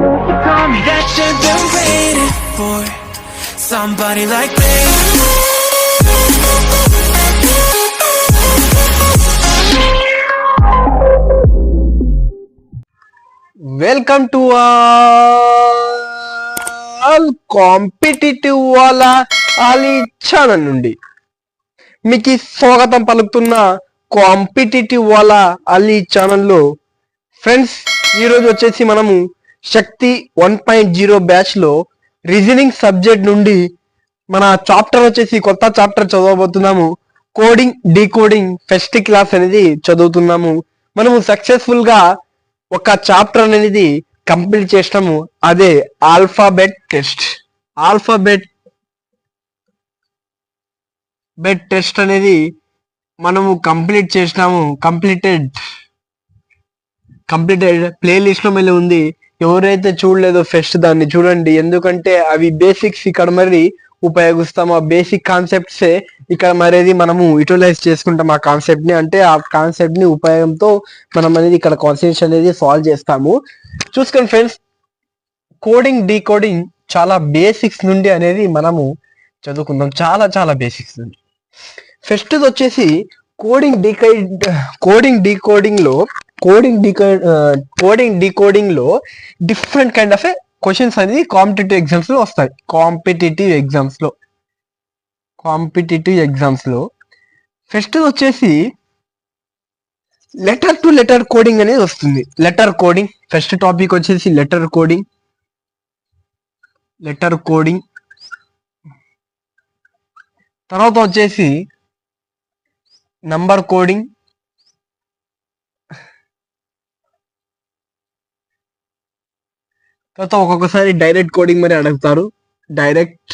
Tell me that you've been waiting for somebody like me. Welcome to all competitive వాళ్ళ Ali channel నుండి మీకు స్వాగతం పలుకుతున్న కాంపిటిటివ్ వాళ్ళ ఆలీ ఛానల్లో ఫ్రెండ్స్, ఈరోజు వచ్చేసి మనము శక్తి 1.0 బ్యాచ్ లో రీజనింగ్ సబ్జెక్ట్ నుండి మన చాప్టర్ వచ్చేసి కొత్త చాప్టర్ చదవబోతున్నాము. కోడింగ్ డీకోడింగ్ ఫస్ట్ క్లాస్ అనేది చదువుతున్నాము. మనము సక్సెస్ఫుల్ గా ఒక చాప్టర్ అనేది కంప్లీట్ చేసినాము. అదే ఆల్ఫాబెట్ టెస్ట్. ఆల్ఫాబెట్ టెస్ట్ అనేది మనము కంప్లీట్ చేసినాము. కంప్లీటెడ్ ప్లేలిస్ట్ లో మళ్ళీ ఉంది. ఎవరైతే చూడలేదో ఫస్ట్ దాన్ని చూడండి. ఎందుకంటే అవి బేసిక్స్ ఇక్కడ మరి ఉపయోగిస్తాము. ఆ బేసిక్ కాన్సెప్ట్సే ఇక్కడ మరేది మనము యూటిలైజ్ చేసుకుంటాం. ఆ కాన్సెప్ట్ ని, అంటే ఆ కాన్సెప్ట్ ని ఉపయోగంతో మనం అనేది ఇక్కడ కాన్సెప్ట్స్ అనేది సాల్వ్ చేస్తాము. చూసుకోండి ఫ్రెండ్స్, కోడింగ్ డీకోడింగ్ చాలా బేసిక్స్ నుండి అనేది మనము చదువుకుందాం. చాలా చాలా బేసిక్స్ నుండి. ఫస్ట్ వచ్చేసి కోడింగ్ డీకోడింగ్ లో డిఫరెంట్ కైండ్ ఆఫ్ క్వశ్చన్స్ అనేది కాంపిటేటివ్ ఎగ్జామ్స్ లో ఫస్ట్ వచ్చేసి లెటర్ టు లెటర్ కోడింగ్ అనేది వస్తుంది. లెటర్ కోడింగ్ ఫస్ట్ టాపిక్ వచ్చేసి లెటర్ కోడింగ్. తర్వాత వచ్చేసి నంబర్ కోడింగ్. తర్వాత ఒక్కొక్కసారి డైరెక్ట్ కోడింగ్ మరి అడుగుతారు. డైరెక్ట్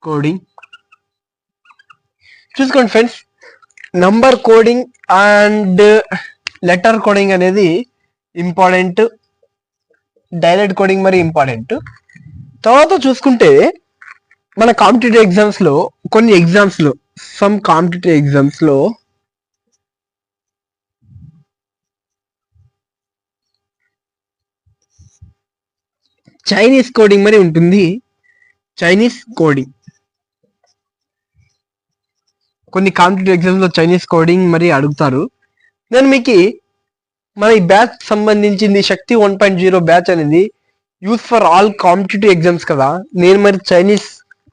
కోడింగ్ చూసుకోండి friends, number coding and letter coding అనేది ఇంపార్టెంట్. డైరెక్ట్ కోడింగ్ మరి ఇంపార్టెంట్. తర్వాత చూసుకుంటే మన కాంపిటేటివ్ ఎగ్జామ్స్ లో సమ్ కాంపిటేటివ్ ఎగ్జామ్స్ లో చైనీస్ కోడింగ్ మరి ఉంటుంది. చైనీస్ కోడింగ్ కొన్ని కాంపిటేటివ్ ఎగ్జామ్స్ లో చైనీస్ కోడింగ్ మరి అడుగుతారు. నేను మీకు మన ఈ బ్యాచ్ సంబంధించింది శక్తి 1.0 బ్యాచ్ అనేది use for all competitive exams కదా. నేను మరి చైనీస్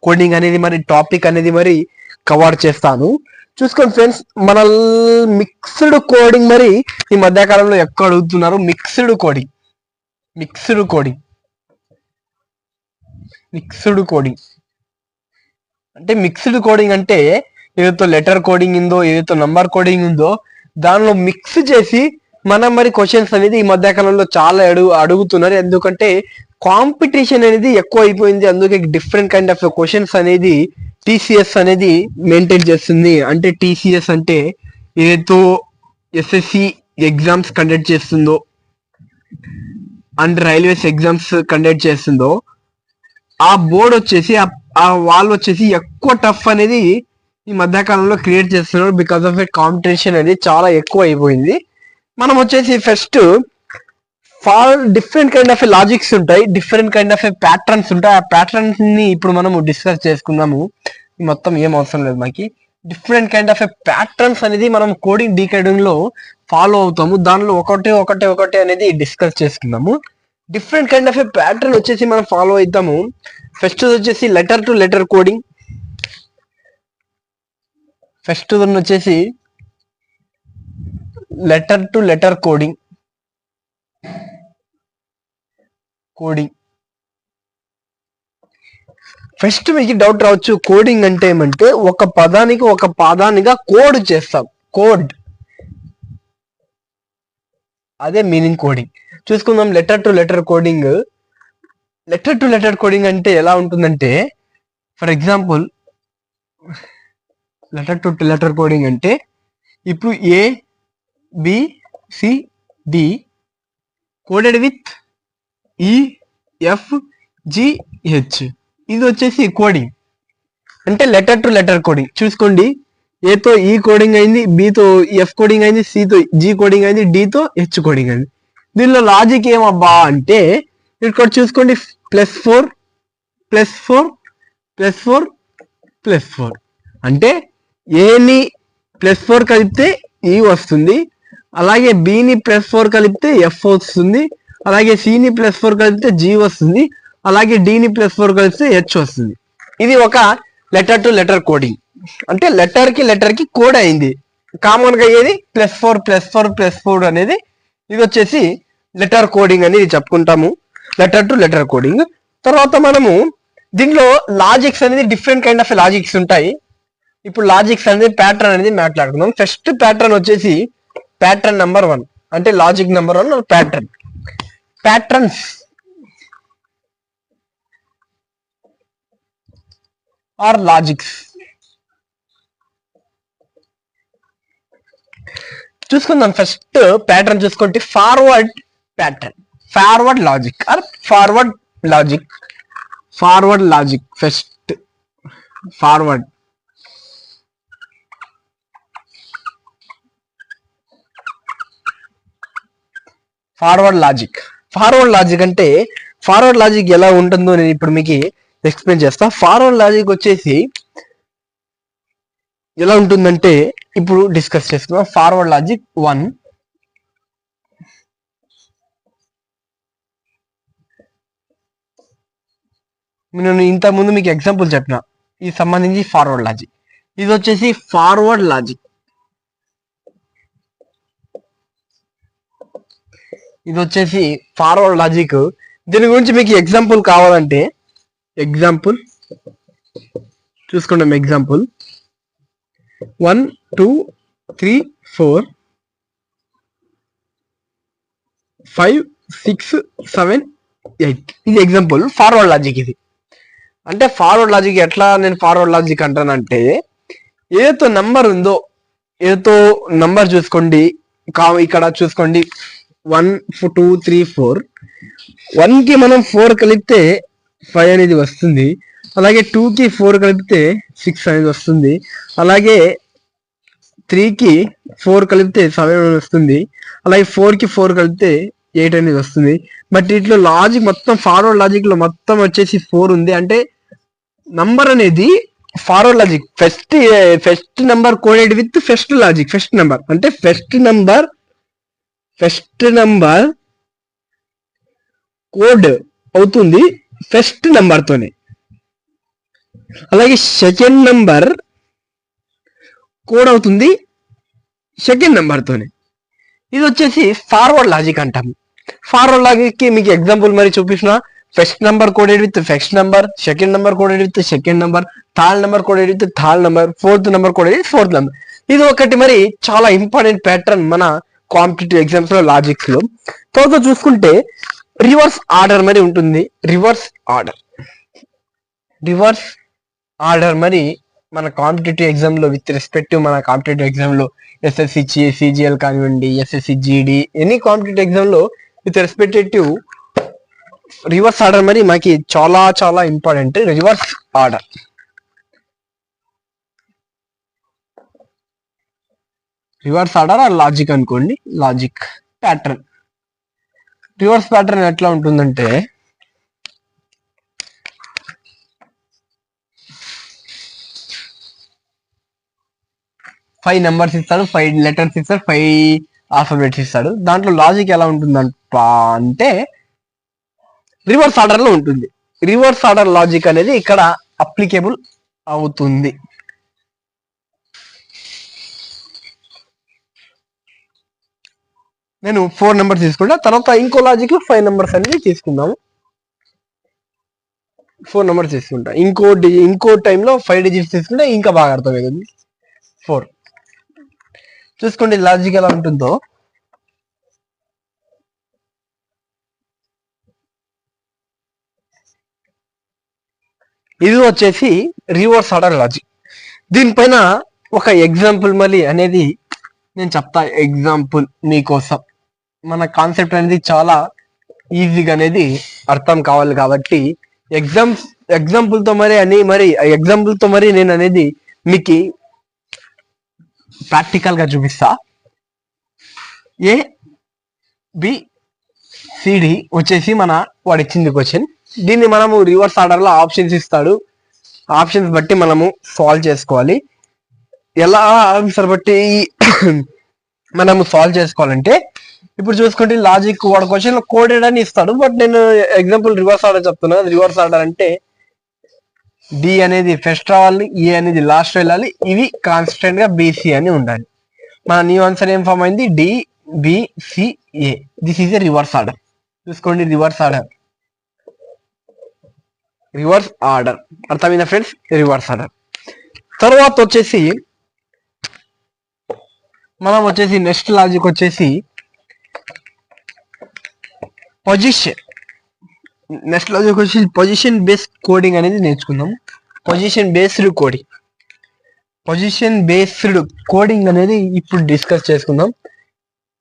కోడింగ్ అనేది మరి టాపిక్ అనేది మరి కవర్ చేస్తాను. చూసుకోండి ఫ్రెండ్స్, మన మిక్స్డ్ కోడింగ్ మరి ఈ మధ్యకాలంలో ఎక్కువ అడుగుతున్నారు. మిక్స్డ్ కోడింగ్ అంటే ఏదైతే లెటర్ కోడింగ్ ఉందో, ఏదైతే నంబర్ కోడింగ్ ఉందో దానిలో మిక్స్ చేసి మనం మరి క్వశ్చన్స్ అనేది ఈ మధ్యకాలంలో చాలా అడుగుతున్నారు. ఎందుకంటే కాంపిటీషన్ అనేది ఎక్కువ అయిపోయింది. అందుకే డిఫరెంట్ కైండ్ ఆఫ్ క్వశ్చన్స్ అనేది టీసీఎస్ అనేది మెయింటైన్ చేస్తుంది. అంటే టీసీఎస్ అంటే ఏదైతే ఎస్ఎస్సి ఎగ్జామ్స్ కండక్ట్ చేస్తుందో అండ్ రైల్వేస్ ఎగ్జామ్స్ కండక్ట్ చేస్తుందో ఆ బోర్డు వచ్చేసి ఆ వాళ్ళు వచ్చేసి ఎక్కువ టఫ్ అనేది ఈ మధ్యకాలంలో క్రియేట్ చేస్తున్నారు. బికాస్ ఆఫ్ కాంపిటీషన్ అనేది చాలా ఎక్కువ అయిపోయింది. మనం వచ్చేసి first different kind of logics ఉంటాయి, డిఫరెంట్ కైండ్ ఆఫ్ ప్యాటర్న్స్ ఉంటాయి. ఆ ప్యాటర్న్స్ ని ఇప్పుడు మనము డిస్కస్ చేసుకుందాము. మొత్తం ఏం అవసరం లేదు మనకి. డిఫరెంట్ కైండ్ ఆఫ్ ప్యాటర్న్స్ అనేది మనం కోడింగ్ డీకోడింగ్ లో ఫాలో అవుతాము. దానిలో ఒకటే అనేది డిస్కస్ చేసుకుందాము. డిఫరెంట్ కైండ్ ఆఫ్ ప్యాటర్న్ వచ్చేసి మనం ఫాలో అవుతాము. ఫస్ట్ వచ్చేసి letter to letter coding. First వచ్చేసి letter to letter coding. First మీకు డౌట్ రావచ్చు, కోడింగ్ అంటే ఏమంటే ఒక పదానికి ఒక పాదానిగా కోడ్ చేస్తాం. అదే మీనింగ్ కోడింగ్. చూసుకుందాం లెటర్ టు లెటర్ కోడింగ్. అంటే ఎలా ఉంటుందంటే, for example letter to letter coding అంటే ఇప్పుడు ABCD కోడెడ్ విత్ EFGH. ఇది వచ్చేసి కోడింగ్ అంటే లెటర్ టు లెటర్ కోడింగ్. చూసుకోండి, ఏతో ఈ కోడింగ్ అయింది, బితో ఎఫ్ కోడింగ్ అయింది, సితో జి కోడింగ్ అయింది, డితో హెచ్ కోడింగ్ అయింది. దీనిలో లాజిక్ ఏమబ్బా అంటే ఇక్కడ చూసుకోండి +4 +4 +4 +4 అంటే ఏని +4 కలిపితే ఈ వస్తుంది, అలాగే బిని +4 కలిపితే ఎఫ్ వస్తుంది, అలాగే సిని +4 కలిపితే జీ వస్తుంది, అలాగే డిని +4 కలిపితే హెచ్ వస్తుంది. ఇది ఒక లెటర్ టు లెటర్ కోడింగ్, అంటే లెటర్ కి కోడ్ అయింది. కామన్ గా ఏది +4 +4 +4 అనేది ఇది వచ్చేసి లెటర్ కోడింగ్ అనేది చెప్పుకుంటాము, లెటర్ టు లెటర్ కోడింగ్. తర్వాత మనము దీనిలో లాజిక్స్ అనేది డిఫరెంట్ కైండ్ ఆఫ్ లాజిక్స్ ఉంటాయి. ఇప్పుడు లాజిక్స్ అనేది ప్యాటర్న్ అనేది మాట్లాడుకుందాం. ఫస్ట్ ప్యాటర్న్ వచ్చేసి ప్యాటర్న్ నెంబర్ 1, అంటే logic number 1 pattern. Patterns are logics. చూసుకుందాం. ఫస్ట్ ప్యాటర్న్ చూసుకుంటే forward pattern, forward logic or forward logic. Forward logic first forward. Forward logic. Forward logic అంటే ఫార్వర్డ్ లాజిక్ ఎలా ఉంటుందో నేను ఇప్పుడు మీకు ఎక్స్ప్లెయిన్ చేస్తా. ఫార్వర్డ్ లాజిక్ వచ్చేసి ఎలా ఉంటుందంటే ఇప్పుడు డిస్కస్ చేసుకుందాం. ఫార్వర్డ్ లాజిక్ 1, నేను ఇంత ముందు మీకు ఎగ్జాంపుల్ చెప్పిన ఇది సంబంధించి ఫార్వర్డ్ లాజిక్. ఇది వచ్చేసి ఫార్వర్డ్ లాజిక్. ఇది వచ్చేసి ఫార్వర్డ్ లాజిక్. దీని గురించి మీకు ఎగ్జాంపుల్ కావాలంటే ఎగ్జాంపుల్ చూసుకుంటాం. ఎగ్జాంపుల్ 1 2 3 4 5 6 7 8 ఇది ఎగ్జాంపుల్ ఫార్వర్డ్ లాజిక్. ఇది అంటే ఫార్వర్డ్ లాజిక్ ఎట్లా నేను ఫార్వర్డ్ లాజిక్ అంటానంటే ఏదో నంబర్ ఉందో ఏదో నంబర్ చూసుకోండి, ఇక్కడ చూసుకోండి 1 2 3 4. 1 కి మనం 4 కలిపితే 5 అనేది వస్తుంది, అలాగే 2 కి 4 కలిపితే 6 అనేది వస్తుంది, అలాగే 3 కి 4 కలిపితే 7 అనేది వస్తుంది, అలాగే 4 కి 4 కలిపితే 8 అనేది వస్తుంది. బట్ ఇట్లా లాజిక్ మొత్తం ఫార్వర్డ్ లాజిక్ లో మొత్తం వచ్చేసి 4 ఉంది. అంటే నంబర్ అనేది forward logic first number coded with first logic. First number అంటే ఫస్ట్ నెంబర్ కోడ్ అవుతుంది ఫస్ట్ నెంబర్ తోనే, అలాగే సెకండ్ నెంబర్ కోడ్ అవుతుంది సెకండ్ నెంబర్ తోనే. ఇది వచ్చేసి ఫార్వర్డ్ లాజిక్ అంటాము. ఫార్వర్డ్ లాజిక్ కి మీకు ఎగ్జాంపుల్ మరి చూపించిన first number coded with first number, second number coded with second number, third number coded with third number, fourth number coded with fourth number. ఇది ఒకటి మరి చాలా ఇంపార్టెంట్ ప్యాటర్న్ మన కాంపిటేటివ్ ఎగ్జామ్స్ లో లాజిక్స్ లో. తర్వాత చూసుకుంటే రివర్స్ ఆర్డర్ మరి ఉంటుంది. రివర్స్ ఆర్డర్ మరి మన కాంపిటేటివ్ ఎగ్జామ్ లో విత్ రెస్పెక్టివ్ మన కాంపిటేటివ్ ఎగ్జామ్ లో ఎస్ఎస్సి సిజిఎల్ కానివ్వండి, SSC GD, any competitive exam లో విత్ రెస్పెక్టివ్ రివర్స్ ఆర్డర్ మరి మనకి చాలా చాలా important. Reverse order or logic అనుకోండి. Logic pattern. రివర్స్ ప్యాటర్న్ ఎట్లా ఉంటుందంటే ఫైవ్ నెంబర్స్ ఇస్తాడు, 5 లెటర్స్ ఇస్తాడు, 5 ఆల్ఫాబెట్స్ ఇస్తాడు. దాంట్లో లాజిక్ ఎలా ఉంటుందంట అంటే రివర్స్ ఆర్డర్ లో ఉంటుంది. రివర్స్ ఆర్డర్ లాజిక్ అనేది ఇక్కడ అప్లికేబుల్ అవుతుంది. నేను 4 నెంబర్స్ తీసుకుంటా, తర్వాత ఇంకో లాజిక్ లో 5 నెంబర్స్ అనేది తీసుకుందాము. 4 నెంబర్స్ తీసుకుంటా, ఇంకో టైంలో 5 డిజిట్స్ తీసుకుంటే ఇంకా బాగా అర్థమవుతుంది. 4 చూసుకోండి లాజిక్ ఎలా ఉంటుందో. ఇది వచ్చేసి రివర్స్ ఆర్డర్ లాజిక్. దీనిపైన ఒక ఎగ్జాంపుల్ మళ్ళీ అనేది నేను చెప్తా. ఎగ్జాంపుల్ మీకోసం మన కాన్సెప్ట్ అనేది చాలా ఈజీగా అనేది అర్థం కావాలి కాబట్టి ఎగ్జాంపుల్ తో మరి నేను అనేది మీకు ప్రాక్టికల్ గా చూపిస్తా. ఏ బి సిడి వచ్చేసి మన వాడు ఇచ్చింది క్వశ్చన్. దీన్ని మనము రివర్స్ ఆర్డర్ లో ఆప్షన్స్ ఇస్తాడు, ఆప్షన్స్ బట్టి మనము సాల్వ్ చేసుకోవాలి. ఎలా ఆన్సర్ బట్టి మనము సాల్వ్ చేసుకోవాలంటే ఇప్పుడు చూసుకుంటే లాజిక్ వాడు క్వశ్చన్ లో కోడెడ్ అని ఇస్తాడు, బట్ నేను ఎగ్జాంపుల్ రివర్స్ ఆర్డర్ చెప్తున్నా. రివర్స్ ఆర్డర్ అంటే డి అనేది ఫస్ట్ రావాలి, ఏ అనేది లాస్ట్ వెళ్ళాలి, ఇవి కాన్స్టెంట్ గా బీసీ అని ఉండాలి. మన న్యూ ఆన్సర్ ఏం ఫామ్ అయింది, D BCA. This is a reverse order. చూసుకోండి రివర్స్ ఆర్డర్, రివర్స్ ఆర్డర్ అర్థమైందా ఫ్రెండ్స్? Reverse order. తర్వాత వచ్చేసి మనం వచ్చేసి నెక్స్ట్ లాజిక్ వచ్చేసి పొజిషన్. నెక్స్ట్ లాజిక్ వచ్చి పొజిషన్ బేస్డ్ కోడింగ్ అనేది నేర్చుకుందాం. Position based coding, position based coding అనేది ఇప్పుడు డిస్కస్ చేసుకుందాం.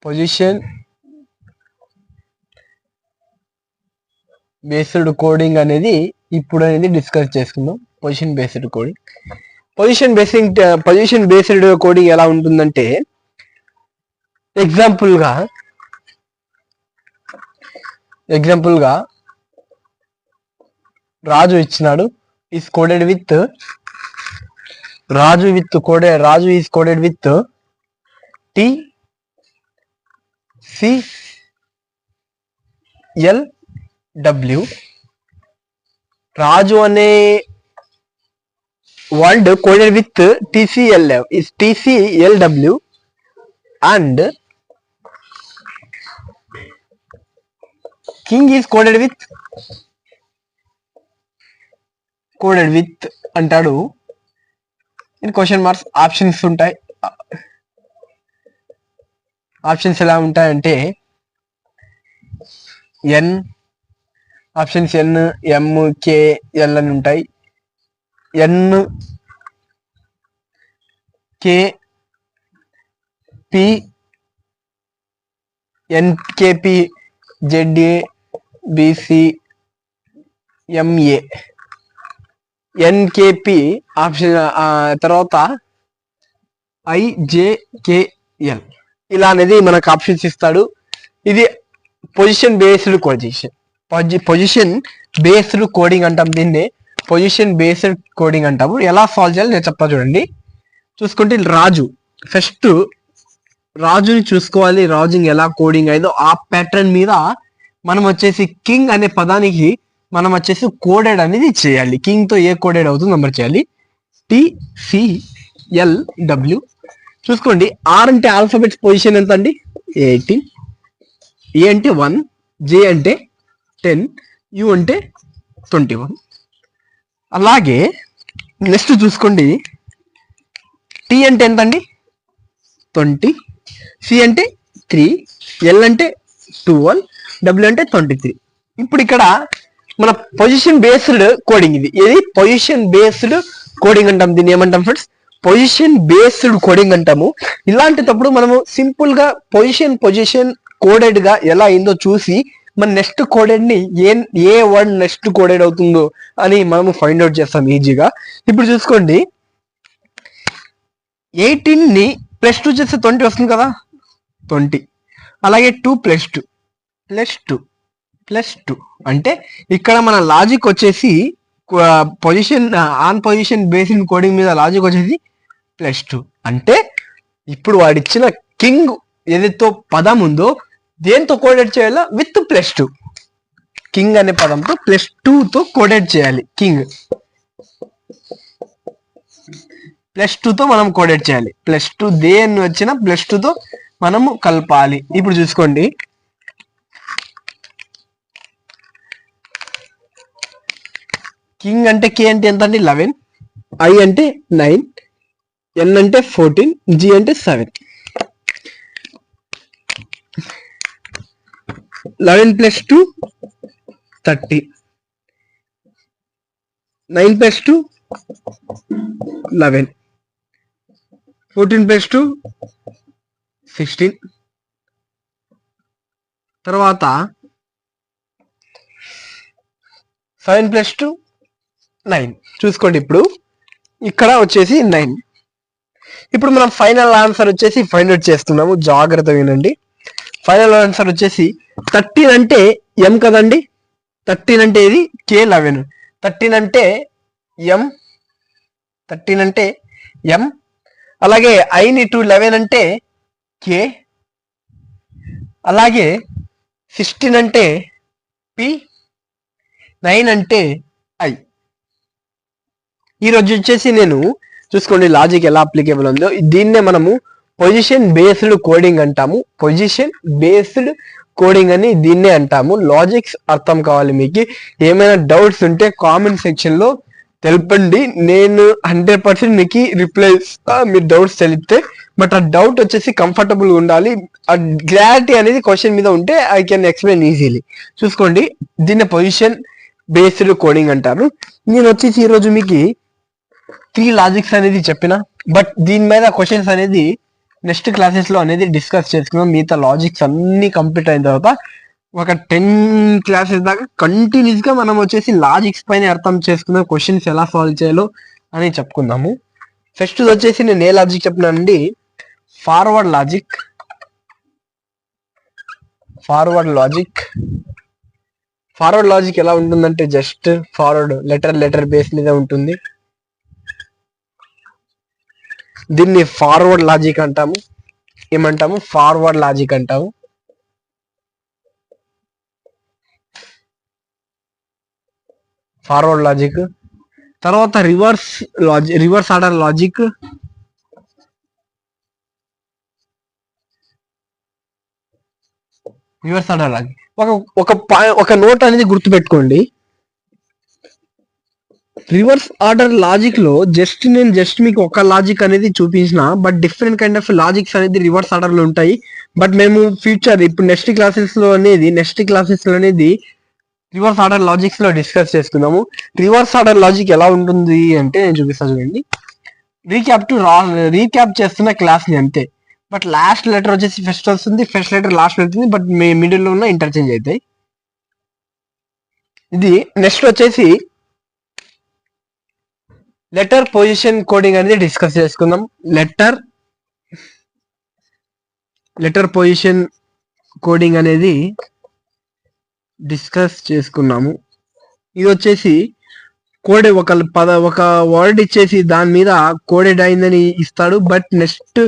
పొజిషన్ బేస్డ్ కోడింగ్ అనేది ఇప్పుడు డిస్కస్ చేసుకుందాం. Position based coding, position based coding ఎలా ఉంటుందంటే ఎగ్జాంపుల్ గా రాజు ఇచ్చినాడు, is coded with Raju is coded with TCLW. రాజు అనే word coded with TCLW and king is coded with అంటాడు. ఇన్ క్వశ్చన్ మార్క్స్ ఆప్షన్స్ ఉంటాయి. ఆప్షన్స్ ఎలా ఉంటాయంటే ఎన్ ఆప్షన్స్ ఎన్, ఎం, కే, ఎల్ అని ఉంటాయి. N, K, P, NKP, ZA, BC, MA. NKP option తర్వాత IJKL ఇలా అనేది మనకు ఆప్షన్స్ ఇస్తాడు. ఇది పొజిషన్ బేస్డ్ కోడింగ్ అంటాం. దీన్ని పొజిషన్ బేస్డ్ కోడింగ్ అంటాము. ఎలా సాల్వ్ చేయాలి నేను చెప్తా చూడండి. చూసుకుంటే ఫస్ట్ రాజుని చూసుకోవాలి. రాజుని ఎలా కోడింగ్ అయిందో ఆ ప్యాటర్న్ మీద మనం వచ్చేసి కింగ్ అనే పదానికి మనం వచ్చేసి కోడెడ్ అనేది చేయాలి. కింగ్ తో ఏ కోడెడ్ అవుతుంది నంబర్ చేయాలి. TCLW. చూసుకోండి, ఆర్ అంటే ఆల్ఫాబెట్స్ పొజిషన్ ఎంత అండి, 18, ఏ అంటే 1, జే అంటే 10, యు అంటే 21. అలాగే నెక్స్ట్ చూసుకోండి, టీ అంటే ఎంత అండి 20, సి అంటే 3, ఎల్ అంటే 12, డబ్ల్యూ అంటే 23. ఇప్పుడు ఇక్కడ మన పొజిషన్ బేస్డ్ కోడింగ్ ఇది పొజిషన్ బేస్డ్ కోడింగ్ అంటాం. దీన్ని ఏమంటాం ఫ్రెండ్స్, పొజిషన్ బేస్డ్ కోడింగ్ అంటాము. ఇలాంటిటప్పుడు మనము సింపుల్ గా పొజిషన్ కోడెడ్ గా ఎలా అయిందో చూసి మన నెక్స్ట్ కోడెడ్ ని ఏ వర్డ్ నెక్స్ట్ కోడెడ్ అవుతుందో అని మనము ఫైండ్ అవుట్ చేస్తాం ఈజీగా. ఇప్పుడు చూసుకోండి, 18 ని +2 చేస్తే 20 వస్తుంది కదా, 20. అలాగే 2 + 2 అంటే ఇక్కడ మన లాజిక్ వచ్చేసి పొజిషన్ బేస్డ్ కోడింగ్ మీద లాజిక్ వచ్చేసి +2. అంటే ఇప్పుడు వాడిచ్చిన కింగ్ ఏదైతే పదం ఉందో దేంతో కోడెడ్ చేయాలో విత్ +2. కింగ్ అనే పదంతో +2తో కోడెడ్ చేయాలి. కింగ్ +2తో మనం కోడెడ్ చేయాలి. +2 దేన్ని వచ్చిన +2తో మనము కలపాలి. ఇప్పుడు చూసుకోండి, కింగ్ అంటే కే అంటే ఎంత అండి 11, ఐ అంటే 9, ఎన్ అంటే 14, జి అంటే 7. 11 + 2 30, 9 + 2 11, 14 + 2 16. తర్వాత 7 + 2 9. చూసుకోండి, ఇప్పుడు ఇక్కడ వచ్చేసి 9. ఇప్పుడు మనం ఫైనల్ ఆన్సర్ వచ్చేసి ఫైండ్ అవుట్ చేస్తున్నాము. జాగ్రత్త వినండి. ఫైనల్ ఆన్సర్ వచ్చేసి 13 అంటే ఎం కదండి, 13 అంటే ఇది K11. 13 అంటే M. 13 అంటే M. అలాగే ఐని టు 11 అంటే K. అలాగే 16 అంటే P. 9 అంటే I. ఈరోజు వచ్చేసి నేను చూసుకోండి లాజిక్ ఎలా అప్లికేబుల్ ఉందో. దీన్నే మనము పొజిషన్ బేస్డ్ కోడింగ్ అంటాము. పొజిషన్ బేస్డ్ కోడింగ్ అని దీన్నే అంటాము. లాజిక్స్ అర్థం కావాలి. మీకు ఏమైనా డౌట్స్ ఉంటే కామెంట్ సెక్షన్ లో తెలపండి. నేను 100% మీకు రిప్లై మీరు డౌట్స్ తెలిపితే. బట్ ఆ డౌట్ వచ్చేసి కంఫర్టబుల్ ఉండాలి. ఆ క్లారిటీ అనేది క్వశ్చన్ మీద ఉంటే ఐ కెన్ ఎక్స్ప్లెయిన్ ఈజీలీ. చూసుకోండి దీన్ని పొజిషన్ బేస్డ్ కోడింగ్ అంటారు. నేను వచ్చేసి ఈరోజు మీకు 3 లాజిక్స్ అనేది చెప్పిన. బట్ దీని మీద క్వశ్చన్స్ అనేది నెక్స్ట్ క్లాసెస్ లో అనేది డిస్కస్ చేసుకుందాం. మిగతా లాజిక్స్ అన్ని కంప్లీట్ అయిన తర్వాత ఒక 10 క్లాసెస్ దాకా కంటిన్యూస్ గా మనం వచ్చేసి లాజిక్స్ పైన అర్థం చేసుకుందాం. క్వశ్చన్స్ ఎలా సాల్వ్ చేయాలో అని చెప్పుకుందాము. ఫస్ట్ వచ్చేసి నేను ఏ లాజిక్ చెప్పినానండి, ఫార్వర్డ్ లాజిక్. ఫార్వర్డ్ లాజిక్ ఎలా ఉంటుందంటే జస్ట్ ఫార్వర్డ్ లెటర్ బేస్ మీద ఉంటుంది. దీన్ని ఫార్వర్డ్ లాజిక్ అంటాము. ఏమంటాము? ఫార్వర్డ్ లాజిక్ అంటాము. ఫార్వర్డ్ లాజిక్ తర్వాత రివర్స్ ఆర్డర్ లాజిక్. ఒక నోట్ అనేది గుర్తుపెట్టుకోండి. రివర్స్ ఆర్డర్ లాజిక్ లో నేను మీకు ఒక లాజిక్ అనేది చూపించిన. But different kind of logics అనేది రివర్స్ ఆర్డర్ లో ఉంటాయి. బట్ మేము ఫ్యూచర్ ఇప్పుడు నెక్స్ట్ క్లాసెస్ లో అనేది రివర్స్ ఆర్డర్ లాజిక్స్ లో డిస్కస్ చేసుకుందాము. రివర్స్ ఆర్డర్ లాజిక్ ఎలా ఉంటుంది అంటే నేను చూపిస్తాను చూడండి. రీక్యాప్ చేస్తున్న క్లాస్ ని అంతే. బట్ లాస్ట్ లెటర్ వచ్చేసి ఫస్ట్ వస్తుంది, ఫస్ట్ లెటర్ లాస్ట్ వెళ్తుంది. బట్ మిడిల్ లో ఉన్న ఇంటర్చేంజ్ అవుతాయి. ఇది నెక్స్ట్ వచ్చేసి లెటర్ పొజిషన్ కోడింగ్ అనేది డిస్కస్ చేసుకుందాం. లెటర్ పొజిషన్ కోడింగ్ అనేది డిస్కస్ చేసుకున్నాము. ఇది వచ్చేసి ఒక వర్డ్ ఇచ్చేసి దాని మీద కోడెడ్ అయిందని ఇస్తాడు. బట్ నెక్స్ట్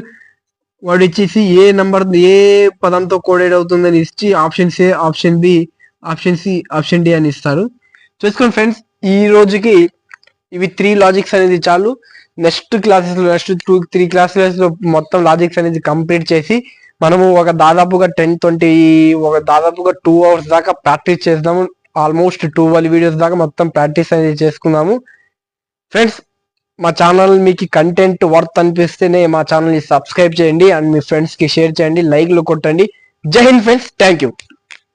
వర్డ్ ఇచ్చేసి ఏ పదంతో కోడెడ్ అవుతుందని ఇచ్చి option A, option B, option C, option D అని ఇస్తారు. చూసుకోండి ఫ్రెండ్స్, ఈ రోజుకి ఇవి 3 లాజిక్స్ అనేది చాలు. నెక్స్ట్ 3 క్లాసెస్ లో మొత్తం లాజిక్స్ అనేది కంప్లీట్ చేసి మనము దాదాపుగా 2 అవర్స్ దాకా ప్రాక్టీస్ చేద్దాము. ఆల్మోస్ట్ 12 వీడియోస్ దాకా మొత్తం ప్రాక్టీస్ అనేది చేసుకున్నాము. ఫ్రెండ్స్, మా ఛానల్ మీకు కంటెంట్ వర్త్ అనిపిస్తేనే మా ఛానల్ ని సబ్స్క్రైబ్ చేయండి అండ్ మీ ఫ్రెండ్స్ కి షేర్ చేయండి, లైక్లు కొట్టండి. జై హింద్ ఫ్రెండ్స్, థ్యాంక్ యూ.